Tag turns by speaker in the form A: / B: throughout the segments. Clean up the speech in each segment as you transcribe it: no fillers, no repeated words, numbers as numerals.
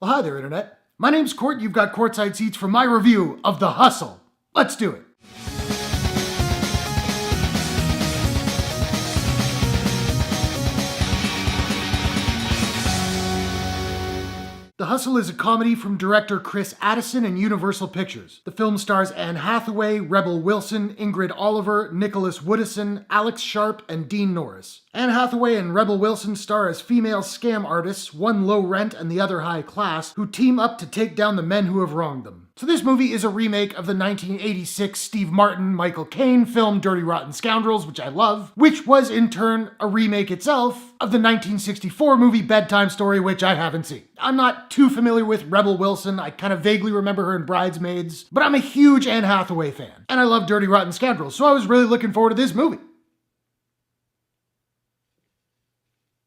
A: Well, hi there, Internet. My name's Court. You've got courtside seats for my review of The Hustle. Let's do it. The Hustle is a comedy from director Chris Addison and Universal Pictures. The film stars Anne Hathaway, Rebel Wilson, Ingrid Oliver, Nicholas Woodeson, Alex Sharp, and Dean Norris. Anne Hathaway and Rebel Wilson star as female scam artists, one low rent and the other high class, who team up to take down the men who have wronged them. So this movie is a remake of the 1986 Steve Martin, Michael Caine film Dirty Rotten Scoundrels, which I love, which was in turn a remake itself of the 1964 movie Bedtime Story, which I haven't seen. I'm not too familiar with Rebel Wilson. I kind of vaguely remember her in Bridesmaids, but I'm a huge Anne Hathaway fan, and I love Dirty Rotten Scoundrels, so I was really looking forward to this movie.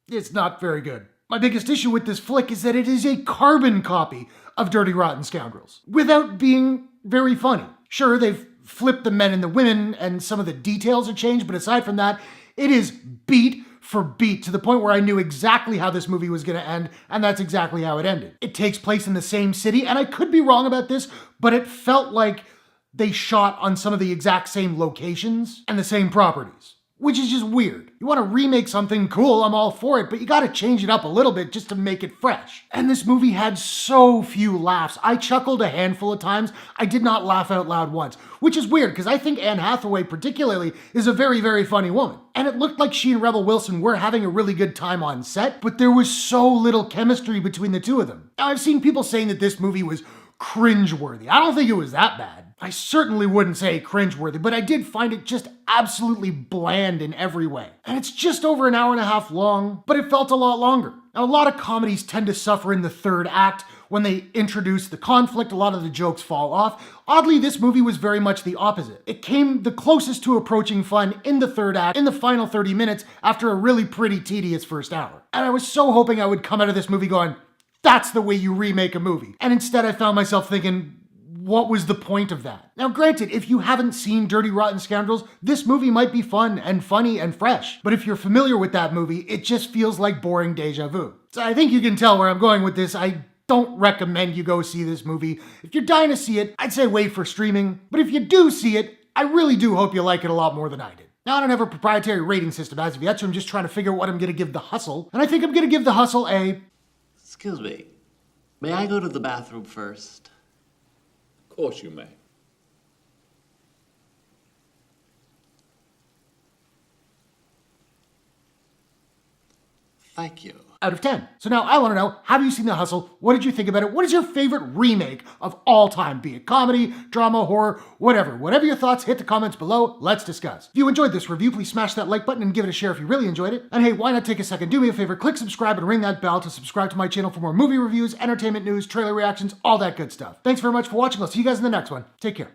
A: It's not very good. My biggest issue with this flick is that it is a carbon copy of Dirty Rotten Scoundrels, without being very funny. Sure, they've flipped the men and the women, and some of the details are changed, but aside from that, it is beat for beat to the point where I knew exactly how this movie was going to end, and that's exactly how it ended. It takes place in the same city, and I could be wrong about this, but it felt like they shot on some of the exact same locations and the same properties, which is just weird. You want to remake something cool, I'm all for it, but you gotta change it up a little bit just to make it fresh. And this movie had so few laughs. I chuckled a handful of times. I did not laugh out loud once, which is weird because I think Anne Hathaway particularly is a very, very funny woman. And it looked like she and Rebel Wilson were having a really good time on set, but there was so little chemistry between the two of them. Now, I've seen people saying that this movie was cringeworthy. I don't think it was that bad. I certainly wouldn't say cringeworthy, but I did find it just absolutely bland in every way. And it's just over an hour and a half long, but it felt a lot longer. Now, a lot of comedies tend to suffer in the third act. When they introduce the conflict, a lot of the jokes fall off. Oddly, this movie was very much the opposite. It came the closest to approaching fun in the third act, in the final 30 minutes, after a really pretty tedious first hour. And I was so hoping I would come out of this movie going, that's the way you remake a movie. And instead I found myself thinking, what was the point of that? Now, granted, if you haven't seen Dirty Rotten Scoundrels, this movie might be fun and funny and fresh. But if you're familiar with that movie, it just feels like boring deja vu. So I think you can tell where I'm going with this. I don't recommend you go see this movie. If you're dying to see it, I'd say wait for streaming. But if you do see it, I really do hope you like it a lot more than I did. Now, I don't have a proprietary rating system as of yet, so I'm just trying to figure out what I'm going to give The Hustle. And I think I'm going to give The Hustle a...
B: Excuse me. May I go to the bathroom first?
C: Of course you may.
B: Thank you.
A: Out of 10. So now I want to know, have you seen The Hustle? What did you think about it? What is your favorite remake of all time? Be it comedy, drama, horror, whatever. Whatever your thoughts, hit the comments below. Let's discuss. If you enjoyed this review, please smash that like button and give it a share if you really enjoyed it. And hey, why not take a second, do me a favor, click subscribe and ring that bell to subscribe to my channel for more movie reviews, entertainment news, trailer reactions, all that good stuff. Thanks very much for watching. I'll see you guys in the next one. Take care.